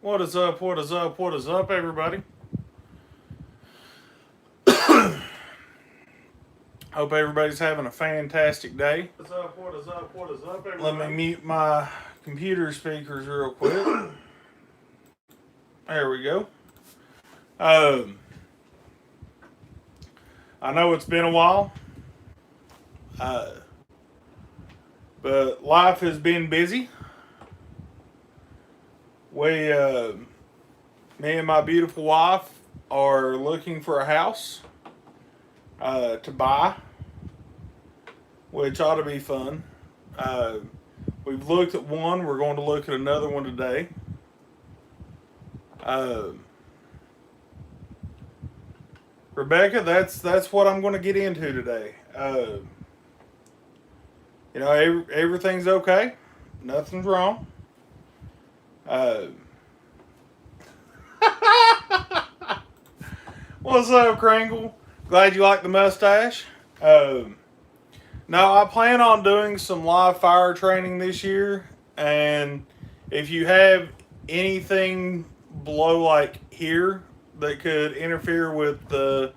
What is up? What is up? What is up, everybody? Hope everybody's having a fantastic day. What is up? What is up? What is up, Let me everybody? mute my computer speakers real quick. There we go. Um, I know it's been a while, uh, but life has been busy. We, me and my beautiful wife, are looking for a house to buy, which ought to be fun. Uh, we've looked at one. We're going to look at another one today. Uh, Rebecca, that's what I'm going to get into today. Everything's okay. Nothing's wrong. Uh, What's up, Kringle? Glad you like the mustache. No, I plan on doing some live fire training this year, and if you have anything below like here that could interfere with the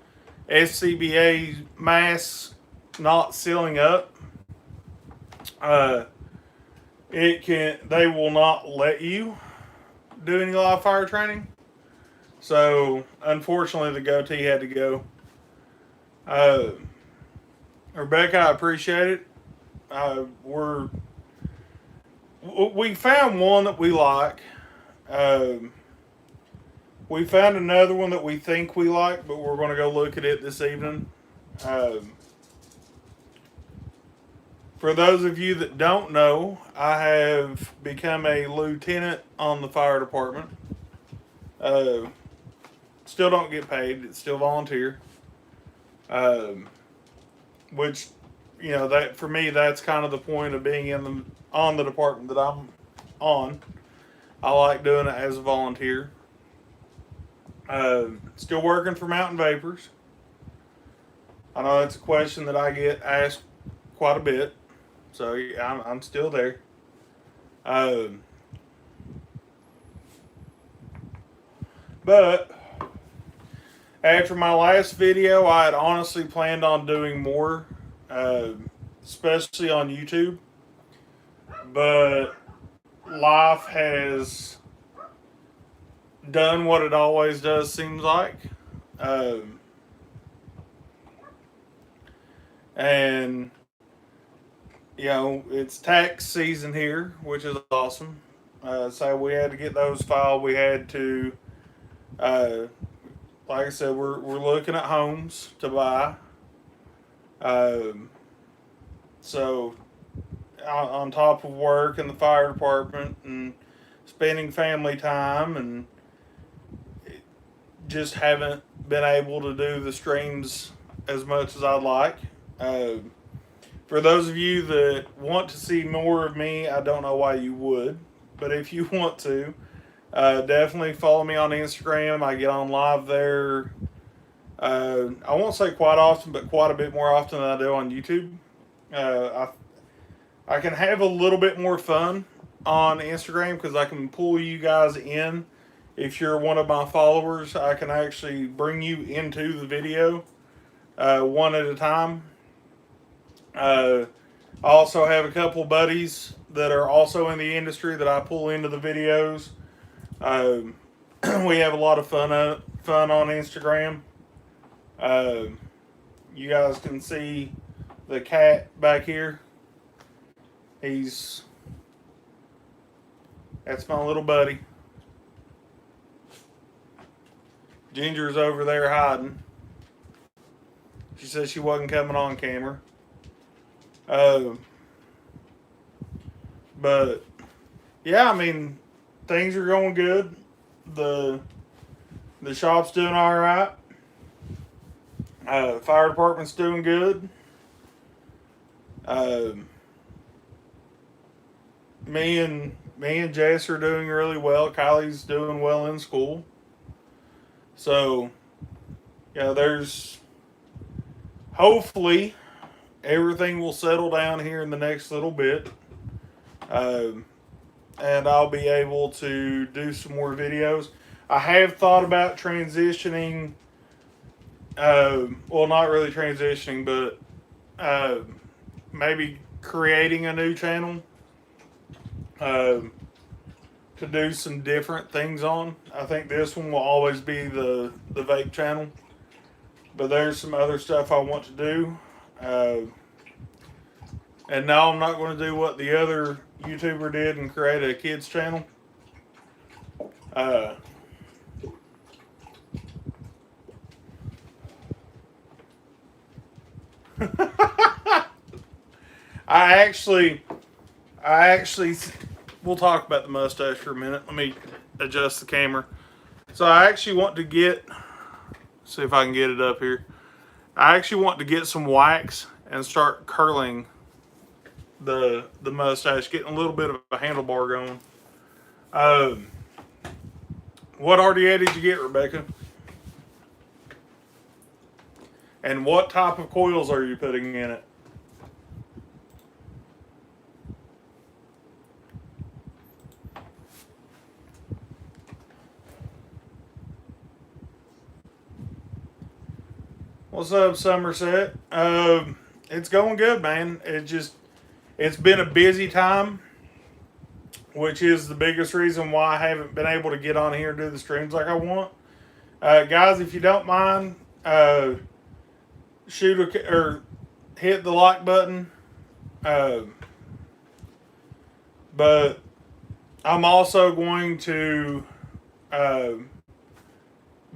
SCBA mass not sealing up, uh, they will not let you do any live fire training. So unfortunately, the goatee had to go. Uh, Rebecca, I appreciate it. We found one that we like. Um, we found another one that we think we like, but we're going to go look at it this evening. Um, for those of you that don't know, I have become a lieutenant on the fire department. Uh, Still don't get paid. It's still volunteer. Um, which, that for me, that's kind of the point of being on the department that I'm on. I like doing it as a volunteer. Still working for Mountain Vapors. I know that's a question that I get asked quite a bit, so yeah, I'm still there. Um, but after my last video, I had honestly planned on doing more, uh, especially on YouTube. But life has done what it always does, seems like. Um, and, it's tax season here, which is awesome. So we had to get those filed. We had to, uh, like I said, we're looking at homes to buy. Um, so on top of work and the fire department and spending family time and just haven't been able to do the streams as much as I'd like. Uh, for those of you that want to see more of me, I don't know why you would, but if you want to, definitely follow me on Instagram. I get on live there. I won't say quite often, but quite a bit more often than I do on YouTube. I can have a little bit more fun on Instagram because I can pull you guys in. If you're one of my followers, I can actually bring you into the video one at a time. I also have a couple buddies that are also in the industry that I pull into the videos. Um, we have a lot of fun on Instagram. You guys can see the cat back here. That's my little buddy. Ginger's over there hiding. She said she wasn't coming on camera. Uh, but yeah, I mean, things are going good. The shop's doing all right. Fire department's doing good. Me and Jess are doing really well. Kylie's doing well in school. So, there's hopefully everything will settle down here in the next little bit. and I'll be able to do some more videos. I have thought about transitioning, well, not really transitioning, but maybe creating a new channel to do some different things on. I think this one will always be the vape channel, but there's some other stuff I want to do. And no, I'm not going to do what the other YouTuber did and create a kids channel. I actually, we'll talk about the mustache for a minute. Let me adjust the camera. So I actually want to see if I can get it up here. I actually want to get some wax and start curling the mustache, getting a little bit of a handlebar going. What RDA did you get, Rebecca? And what type of coils are you putting in it? What's up, Somerset? It's going good, man. It's been a busy time, which is the biggest reason why I haven't been able to get on here and do the streams like I want. Guys, if you don't mind, or hit the like button. But I'm also going to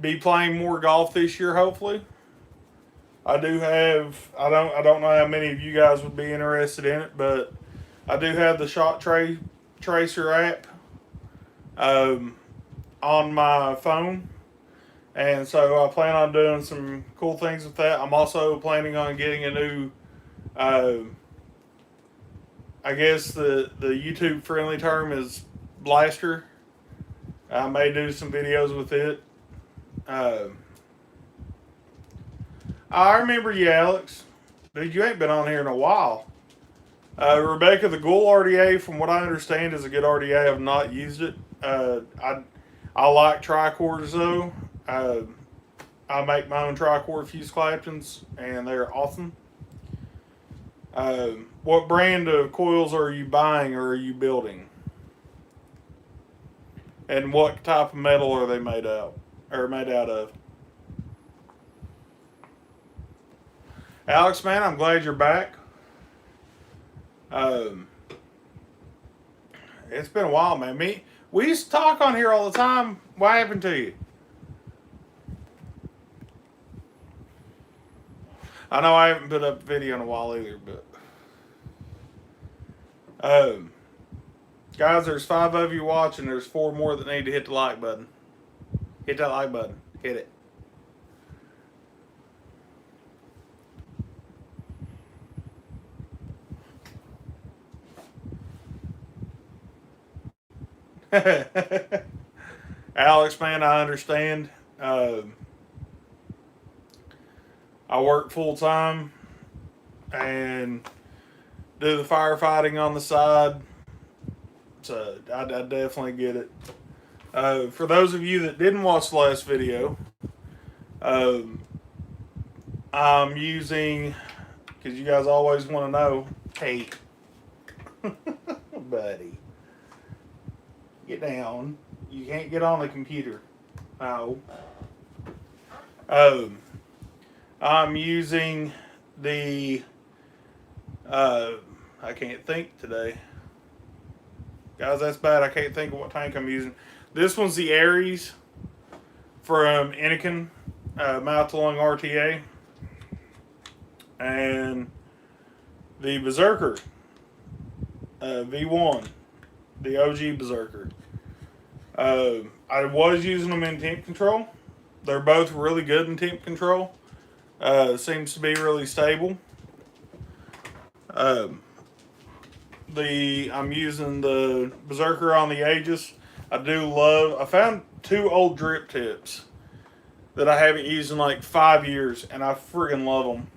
be playing more golf this year, hopefully. I do have, I don't know how many of you guys would be interested in it, but I do have the Shot Tracer app on my phone. And so I plan on doing some cool things with that. I'm also planning on getting a new, I guess the YouTube friendly term is blaster. I may do some videos with it. I remember you, Alex. Dude, you ain't been on here in a while. Rebecca, the Ghoul RDA, from what I understand, is a good RDA. I've not used it. I like tricorders, though. I make my own tricord fuse Claptons, and they're awesome. What brand of coils are you buying or are you building? And what type of metal are they made out of? Alex, man, I'm glad you're back. It's been a while, man. We used to talk on here all the time. What happened to you? I know I haven't put up a video in a while either, but guys, there's 5 of you watching. There's 4 more that need to hit the like button. Hit that like button. Hit it. Alex, man, I understand. I work full time and do the firefighting on the side, so I definitely get it. For those of you that didn't watch the last video, I'm using, because you guys always want to know, hey, buddy. Get down. You can't get on the computer. Oh. I'm using the, I can't think today. Guys, that's bad. I can't think of what tank I'm using. This one's the Aries from Anakin, mouth to lung RTA. And the Berserker, V1. The OG Berserker. I was using them in temp control. They're both really good in temp control. Seems to be really stable. I'm using the Berserker on the Aegis. I found 2 old drip tips that I haven't used in like 5 years, and I friggin' love them.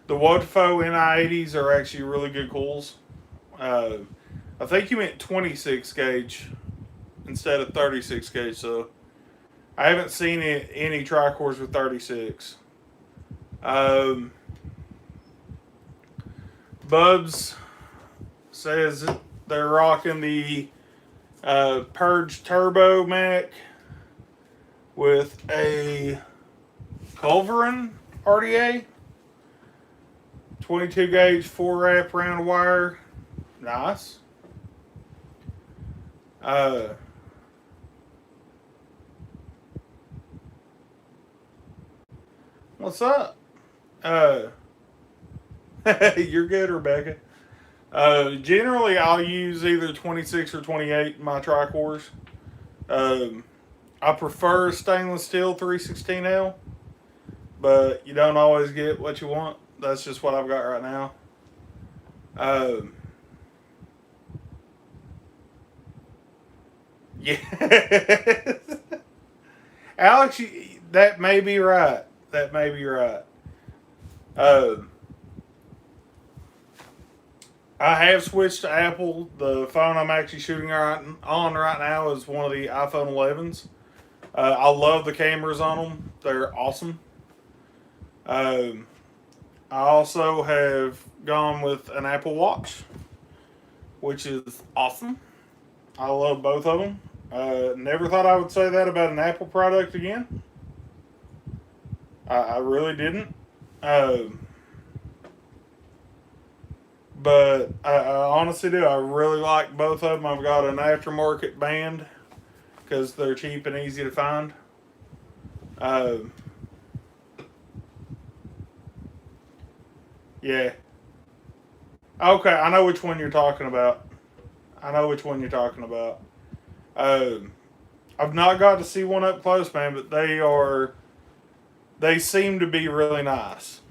The Wodafo NI80s are actually really good coils. I think you meant 26 gauge instead of 36 gauge, so I haven't seen any tricores with 36. Bubs says they're rocking the Purge Turbo Mac with a Culverin RDA, 22 gauge 4 wrap round wire. Nice. What's up? You're good, Rebecca. Generally, I'll use either 26 or 28 in my tricores. I prefer stainless steel 316L, but you don't always get what you want. That's just what I've got right now. Yeah. Alex, that may be right. That may be right. I have switched to Apple. The phone I'm actually shooting on right now is one of the iPhone 11s. I love the cameras on them. They're awesome. I also have gone with an Apple Watch, which is awesome. I love both of them. Never thought I would say that about an Apple product again. I really didn't. But I honestly do. I really like both of them. I've got an aftermarket band because they're cheap and easy to find. Yeah. Okay, I know which one you're talking about. I've not got to see one up close, man, but they seem to be really nice.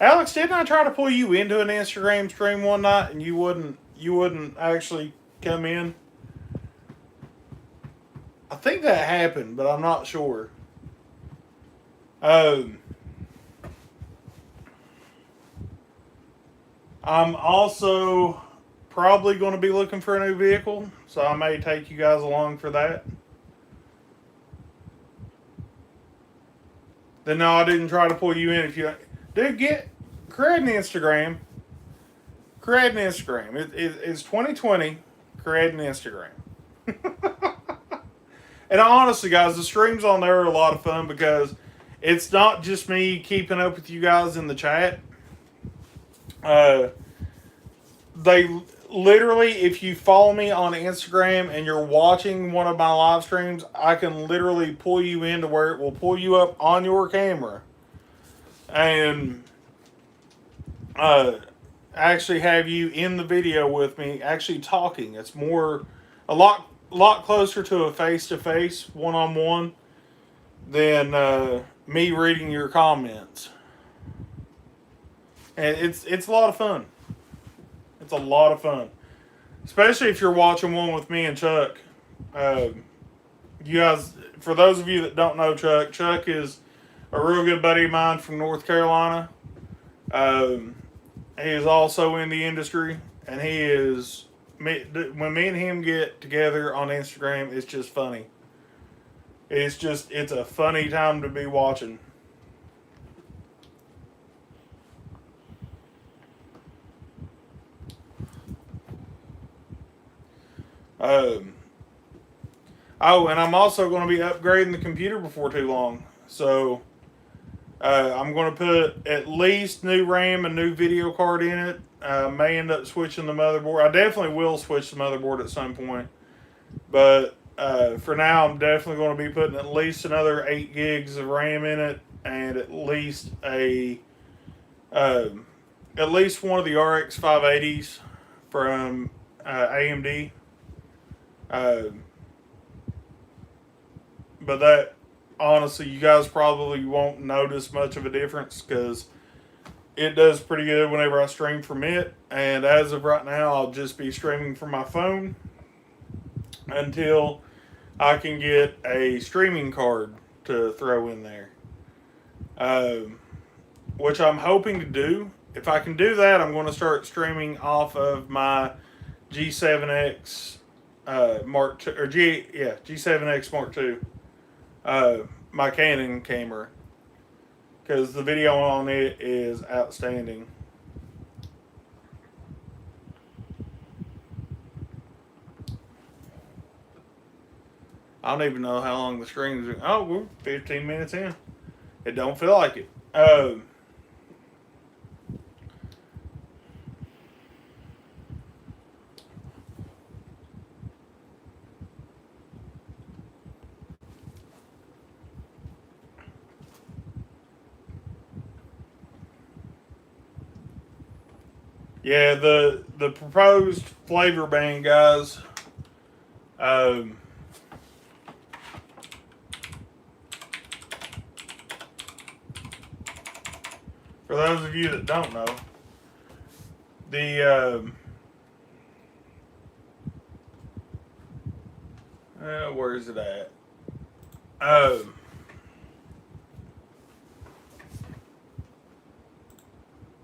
Alex, didn't I try to pull you into an Instagram stream one night and you wouldn't actually come in? I think that happened, but I'm not sure. I'm also probably going to be looking for a new vehicle, so I may take you guys along for that. Then no, I didn't try to pull you in. If you dude, create an Instagram. It's 2020. Create an Instagram. And honestly, guys, the streams on there are a lot of fun because it's not just me keeping up with you guys in the chat. They literally, if you follow me on Instagram and you're watching one of my live streams, I can literally pull you into where it will pull you up on your camera and actually have you in the video with me actually talking. It's a lot closer to a face-to-face, one-on-one than me reading your comments. And it's a lot of fun. It's a lot of fun. Especially if you're watching one with me and Chuck. You guys, for those of you that don't know Chuck is a real good buddy of mine from North Carolina. He is also in the industry, and when me and him get together on Instagram, it's just funny. It's a funny time to be watching. And I'm also going to be upgrading the computer before too long. So, I'm going to put at least new RAM and new video card in it. May end up switching the motherboard. I definitely will switch the motherboard at some point. But for now, I'm definitely going to be putting at least another 8 gigs of RAM in it, and at least one of the RX 580s from AMD. But that, honestly, you guys probably won't notice much of a difference because it does pretty good whenever I stream from it. And as of right now, I'll just be streaming from my phone until I can get a streaming card to throw in there, which I'm hoping to do. If I can do that, I'm going to start streaming off of my G7X Mark II, or G7X Mark II, my Canon camera, because the video on it is outstanding. I don't even know how long the stream is. Oh, we're 15 minutes in. It don't feel like it. Yeah, the proposed flavor ban, guys. For those of you that don't know, the where is it at?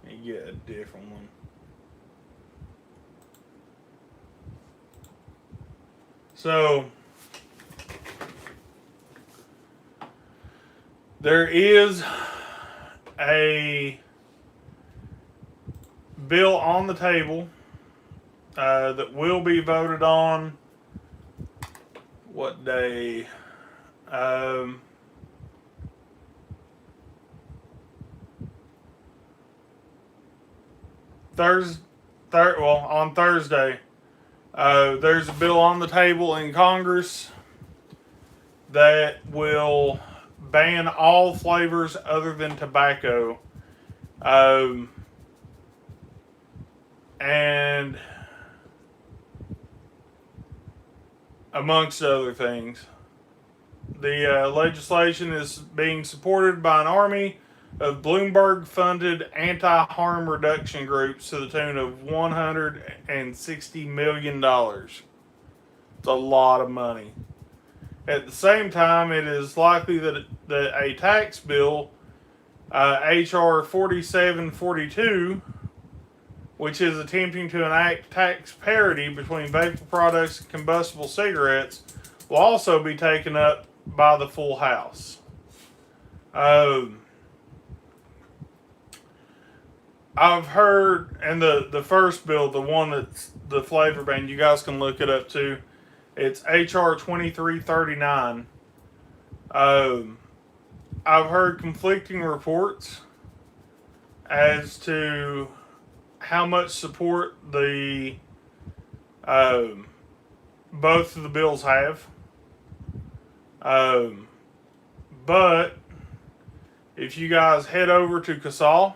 You get a different one. So there is a bill on the table that will be voted on. What day? On Thursday. There's a bill on the table in Congress that will ban all flavors other than tobacco. And amongst other things. The legislation is being supported by an army of Bloomberg-funded anti-harm reduction groups to the tune of $160 million. It's a lot of money. At the same time, it is likely that a tax bill, H.R. 4742, which is attempting to enact tax parity between vapor products and combustible cigarettes, will also be taken up by the full House. I've heard, and the first bill, the one that's the flavor ban, you guys can look it up too. It's HR 2339. I've heard conflicting reports as to how much support the both of the bills have. But if you guys head over to CASAL,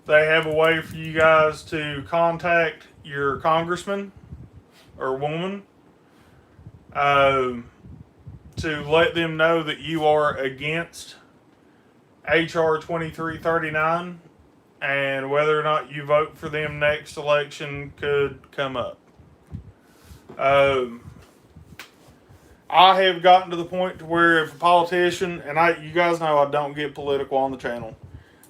they have a way for you guys to contact your congressman or woman to let them know that you are against HR 2339 and whether or not you vote for them next election could come up. I have gotten to the point to where if a politician, and you guys know I don't get political on the channel,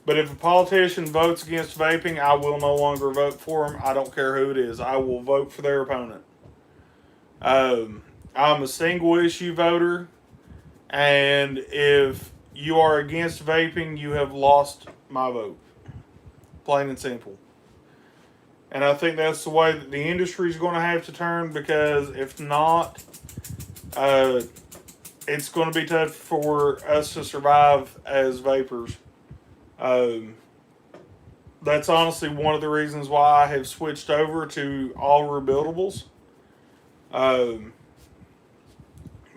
but if a politician votes against vaping, I will no longer vote for them. I don't care who it is. I will vote for their opponent. I'm a single issue voter, and if you are against vaping, you have lost my vote. Plain and simple. And I think that's the way that the industry is going to have to turn, because if not, it's going to be tough for us to survive as vapors. That's honestly one of the reasons why I have switched over to all rebuildables.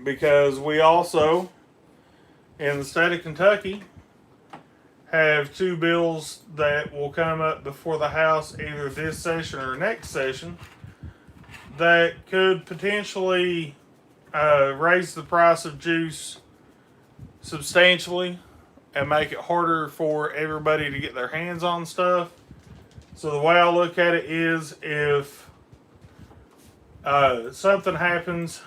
Because we also, in the state of Kentucky, have two bills that will come up before the House either this session or next session that could potentially raise the price of juice substantially and make it harder for everybody to get their hands on stuff. So the way I look at it is, if something happens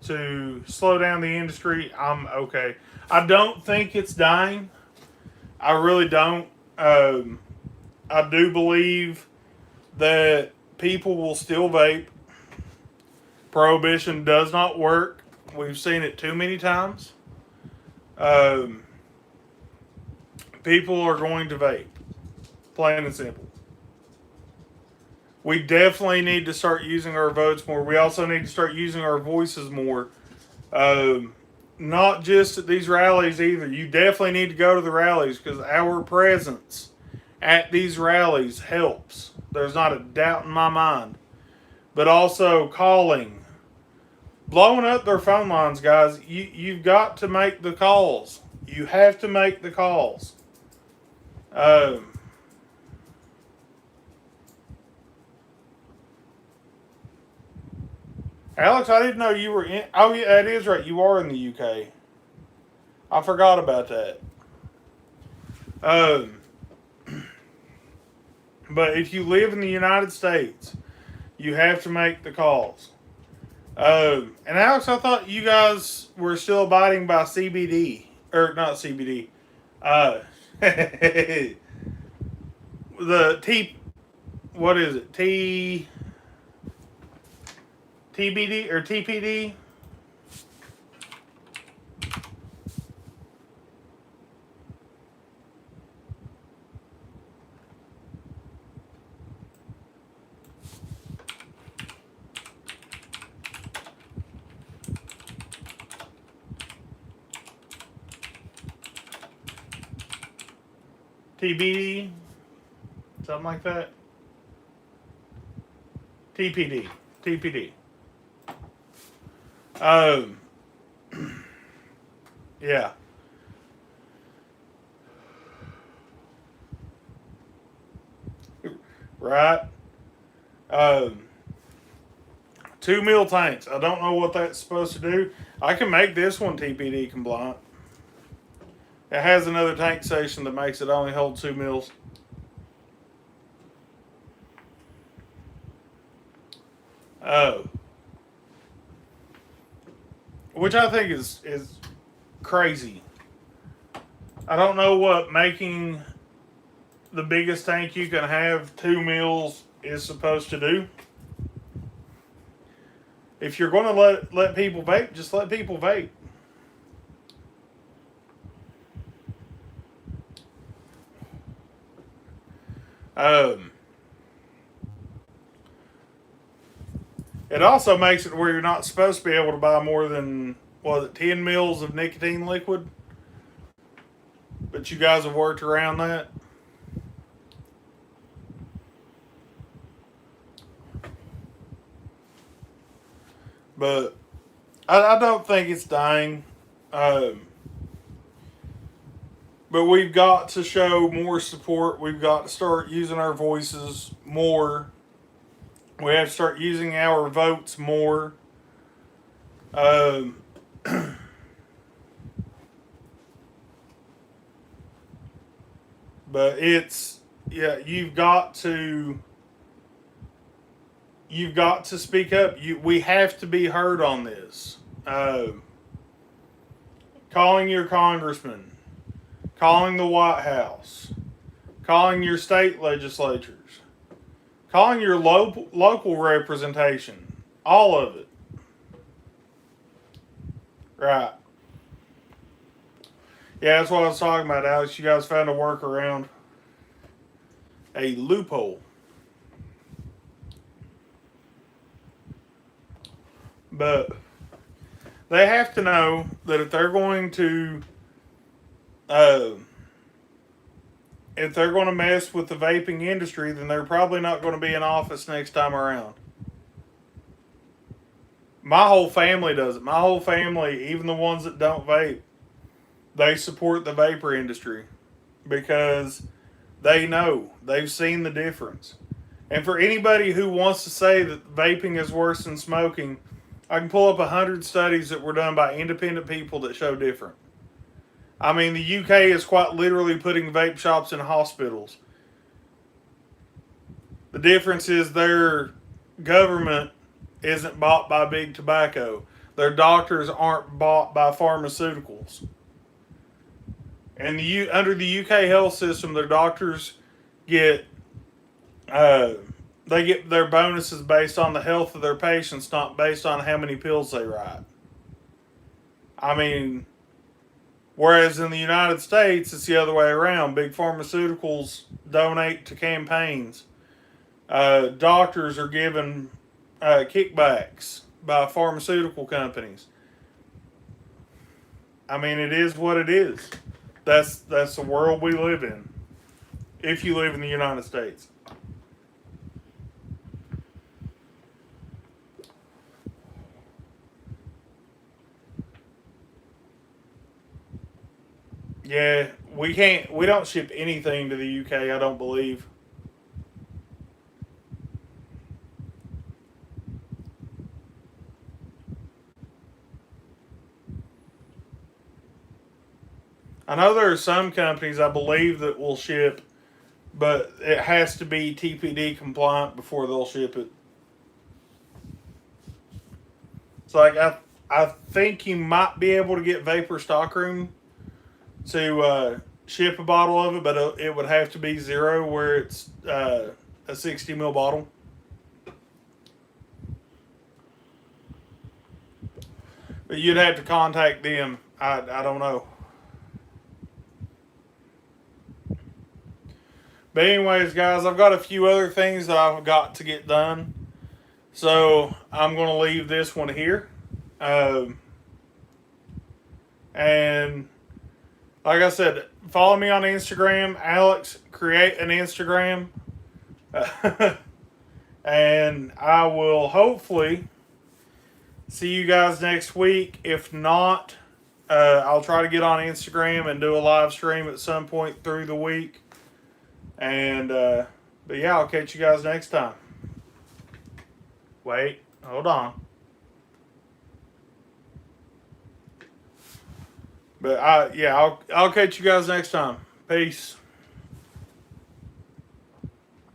to slow down the industry, I'm okay. I don't think it's dying. I really don't. I do believe that people will still vape. Prohibition does not work. We've seen it too many times. Um, People are going to vape, plain and simple. We definitely need to start using our votes more. We also need to start using our voices more. Um, Not just at these rallies either. You definitely need to go to the rallies because our presence at these rallies helps. There's not a doubt in my mind. But also calling, blowing up their phone lines, guys. You've got to make the calls. You have to make the calls. Um, Alex, I didn't know you were in. Oh, yeah, that is right. You are in the UK. I forgot about that. Um, but if you live in the United States, you have to make the calls. And Alex, I thought you guys were still abiding by CBD or not CBD. The T. What is it? TBD or TPD? TBD? Something like that? TPD. TPD. Um, yeah. Right. Um, 2 meal tanks. I don't know what that's supposed to do. I can make this one TPD compliant. It has another tank station that makes it only hold 2 meals. Oh. Which I think is crazy. I don't know what making the biggest tank you can have 2 meals is supposed to do. If you're going to let people vape, just let people vape. Um, it also makes it where you're not supposed to be able to buy more than 10 mils of nicotine liquid. But you guys have worked around that. But I don't think it's dying. But we've got to show more support. We've got to start using our voices more. We have to start using our votes more. Um, but you've got to speak up. We have to be heard on this. Calling your congressman, calling the White House, calling your state legislatures, calling your local representation, all of it. Right. Yeah, that's what I was talking about, Alex. You guys found a workaround, a loophole. But they have to know that if they're going to mess with the vaping industry, then they're probably not going to be in office next time around. My whole family does it. My whole family, even the ones that don't vape, they support the vapor industry because they know. They've seen the difference. And for anybody who wants to say that vaping is worse than smoking, I can pull up 100 studies that were done by independent people that show different. I mean, the UK is quite literally putting vape shops in hospitals. The difference is their government isn't bought by big tobacco. Their doctors aren't bought by pharmaceuticals. And under the UK health system, their doctors get they get their bonuses based on the health of their patients, not based on how many pills they write. I mean, whereas in the United States, it's the other way around. Big pharmaceuticals donate to campaigns. Doctors are given kickbacks by pharmaceutical companies. I mean, it is what it is. That's the world we live in. If you live in the United States. Yeah, we don't ship anything to the UK, I don't believe. I know there are some companies I believe that will ship, but it has to be TPD compliant before they'll ship it. It's like I think you might be able to get Vapor Stockroom to ship a bottle of it, but it would have to be zero, where it's a 60 ml bottle. But you'd have to contact them. I don't know. But anyways, guys, I've got a few other things that I've got to get done. So I'm going to leave this one here. And like I said, follow me on Instagram, Alex. Create an Instagram. And I will hopefully see you guys next week. If not, I'll try to get on Instagram and do a live stream at some point through the week. And, but yeah, I'll catch you guys next time. Wait, hold on. But I'll catch you guys next time. Peace.